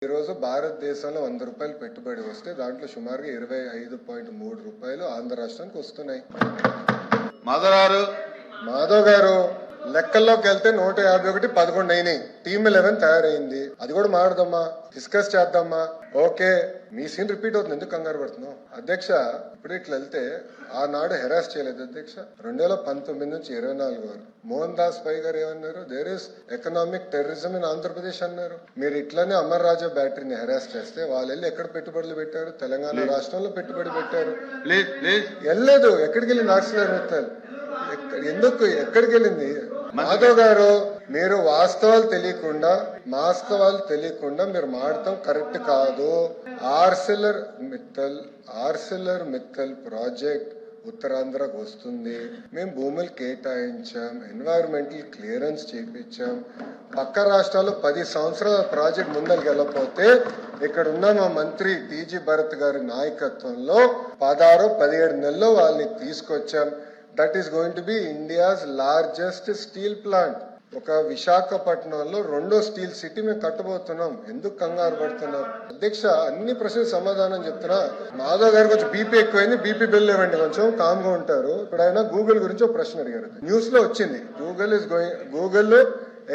ఈ రోజు భారతదేశంలో 100 రూపాయలు పెట్టుబడి వస్తే దాంట్లో సుమారుగా 25.3 రూపాయలు ఆంధ్ర రాష్ట్రానికి వస్తున్నాయి. మాధవ్ గారు లెక్కల్లోకి వెళ్తే 151 11 అయినాయి. టీమ్ 11 తయారైంది. అది కూడా మాట్లాడదామా, డిస్కస్ చేద్దామా? ఓకే, మీ సీన్ రిపీట్ అవుతుంది, ఎందుకు కంగారు పడుతున్నావు? అధ్యక్ష, ఇప్పుడు ఇట్లా వెళ్తే ఆనాడు హెరాస్ చేయలేదు అధ్యక్ష. 2019 నుంచి 24 వరకు మోహన్ దాస్ పై గారు ఏమన్నారు? There is economic terrorism in Andhra Pradesh అన్నారు. మీరు ఇట్లానే అమర్ రాజా బ్యాటరీని హెరాస్ చేస్తే వాళ్ళు వెళ్ళి ఎక్కడ పెట్టుబడులు పెట్టారు? తెలంగాణ రాష్ట్రంలో పెట్టుబడి పెట్టారు. వెళ్ళలేదు. ఎక్కడికి వెళ్ళి నాక్సిలర్ మెత్తాలి? ఎందుకు ఎక్కడికి వెళ్ళింది? మాధవ్ గారు, మీరు వాస్తవాలు తెలియకుండా మీరు మాడటం కరెక్ట్ కాదు. ఆర్సిలర్ మిత్తల్ ప్రాజెక్ట్ ఉత్తరాంధ్రకు వస్తుంది. మేము భూములు కేటాయించాం, ఎన్వైరన్మెంటల్ క్లియరెన్స్ చేయించాం. పక్క రాష్ట్రాల్లో 10 సంవత్సరాల ప్రాజెక్ట్ ముందరికి వెళ్ళకపోతే ఇక్కడ ఉన్న మా మంత్రి టీజీ భరత్ గారి నాయకత్వంలో 16-17 నెలల్లో వాళ్ళని తీసుకొచ్చాం. That is going to be India's largest steel plant. ఒక విశాఖపట్నంలో 2వ స్టీల్ సిటీ మేము కట్టబోతున్నాం. ఎందుకు కంగారు పడుతున్నారు? అధ్యక్ష, అన్ని ప్రశ్నలు సమాధానం చెప్తున్నా. మాధవ్ గారు కొంచెం బీపీ ఎక్కువైంది, బీపీ బిల్ ఇవ్వండి, కొంచెం కామ్గా ఉంటారు. ఇప్పుడు ఆయన గూగుల్ గురించి ఒక ప్రశ్న అడిగారు. న్యూస్ లో వచ్చింది, గూగుల్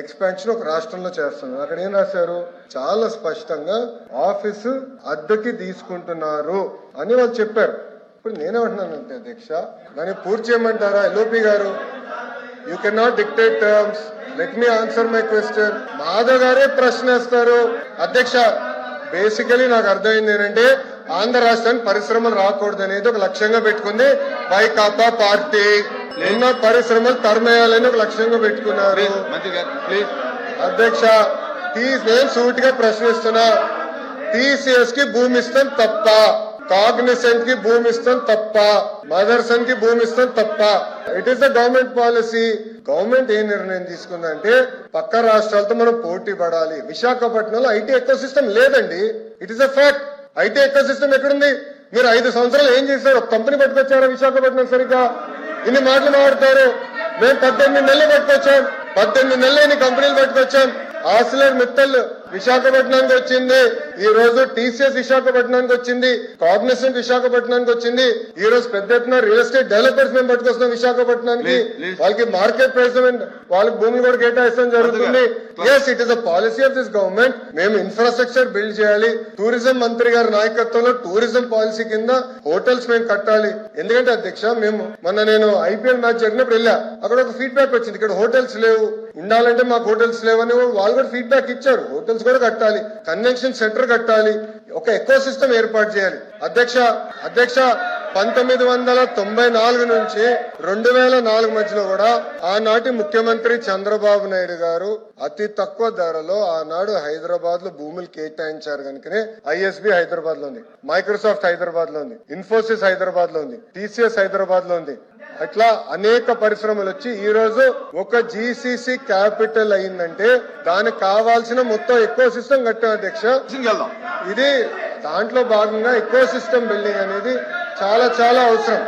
ఎక్స్పాన్షన్ ఒక రాష్ట్రంలో చేస్తున్నారు. అక్కడ ఏం రాశారు? చాలా స్పష్టంగా ఆఫీసు అద్దెకి తీసుకుంటున్నారు అని వాళ్ళు చెప్పారు. ఇప్పుడు నేనేమంటున్నానంటే అధ్యక్ష, దాన్ని పూర్తి చేయమంటారా? ఎల్ఓపి గారు, you can not dictate terms. Let me answer my question. Madhav గారే ప్రశ్న వేస్తారు. అధ్యక్ష, బేసికలీ నాకు అర్థమైంది ఏంటంటే ఆంధ్ర రాష్ట్రానికి పరిశ్రమలు రాకూడదు అనేది ఒక లక్ష్యంగా పెట్టుకుంది వైకాపా పార్టీ. ఉన్న పరిశ్రమలు తరమేయాలని ఒక లక్ష్యంగా పెట్టుకున్నారు. అధ్యక్ష, నేను సూటిగా ప్రశ్నిస్తున్నా. టీసీఎస్ కి భూమి ఇస్తాం తప్ప, కాగ్నిసెంట్ కి భూమి ఇస్తాం తప్ప, మదర్సన్ కి భూమి ఇస్తాం తప్ప. It is the government policy. Government ఏ నిర్ణయం తీసుకుందంటే పక్క రాష్ట్రాలతో మనం పోటీ పడాలి. విశాఖపట్నంలో ఐటీ ఎకో సిస్టమ్ లేదండి. It is a fact. IT ecosystem ఎక్కడుంది? మీరు 5 సంవత్సరాలు ఏం చేశారు? ఒక కంపెనీ పట్టుకొచ్చారా విశాఖపట్నం? సరిగ్గా ఇన్ని మాటలు మాట్లాడతారు. మేము 18 నెలలు పట్టుకొచ్చాం, 18 నెలలు ఇన్ని కంపెనీలు పట్టుకొచ్చాం. ఆర్సిలర్ మిత్తల్ విశాఖపట్నానికి వచ్చింది. ఈ రోజు టీసీఎస్ విశాఖపట్నానికి వచ్చింది, కాగ్నిసెంట్ విశాఖపట్నానికి వచ్చింది. ఈ రోజు పెద్ద ఎత్తున రియల్ ఎస్టేట్ డెవలపర్స్ మేము పట్టుకొస్తున్నాం విశాఖపట్నానికి. వాళ్ళకి మార్కెట్ ప్రైస్ వాళ్ళకి భూములు కూడా కేటాయిస్తాం జరుగుతుంది. Yes, it is a policy of this government. మేము ఇన్ఫ్రాస్ట్రక్చర్ బిల్డ్ చేయాలి. టూరిజం మంత్రి గారి నాయకత్వంలో టూరిజం పాలసీ కింద హోటల్స్ మేము కట్టాలి. ఎందుకంటే అధ్యక్ష, నేను ఐపీఎల్ మ్యాచ్ జరిగినప్పుడు వెళ్ళా. అక్కడ ఒక ఫీడ్బ్యాక్ వచ్చింది, ఇక్కడ హోటల్స్ లేవు, ఉండాలంటే మాకు హోటల్స్ లేవని వాళ్ళు కూడా ఫీడ్బ్యాక్ ఇచ్చారు. హోటల్స్ కూడా కట్టాలి, కన్వెన్షన్ సెంటర్ కట్టాలి, ఒక ఎకో సిస్టమ్ ఏర్పాటు చేయాలి. అధ్యక్ష 1994 నుంచి 2004 మధ్యలో కూడా ఆనాటి ముఖ్యమంత్రి చంద్రబాబు నాయుడు గారు అతి తక్కువ ధరలో ఆనాడు హైదరాబాద్ లో భూములు కేటాయించారు కనుకనే ఐఎస్బి హైదరాబాద్ లో ఉంది, మైక్రోసాఫ్ట్ హైదరాబాద్ లో ఉంది, ఇన్ఫోసిస్ హైదరాబాద్ లో ఉంది, టీసీఎస్ హైదరాబాద్ లో ఉంది. అట్లా అనేక పరిశ్రమలు వచ్చి ఈ రోజు ఒక జీసీసీ క్యాపిటల్ అయిందంటే దానికి కావాల్సిన మొత్తం ఎకో సిస్టమ్ కట్టాం అధ్యక్ష. ఇది దాంట్లో భాగంగా ఎకో సిస్టమ్ బిల్డింగ్ అనేది చాలా అవసరం.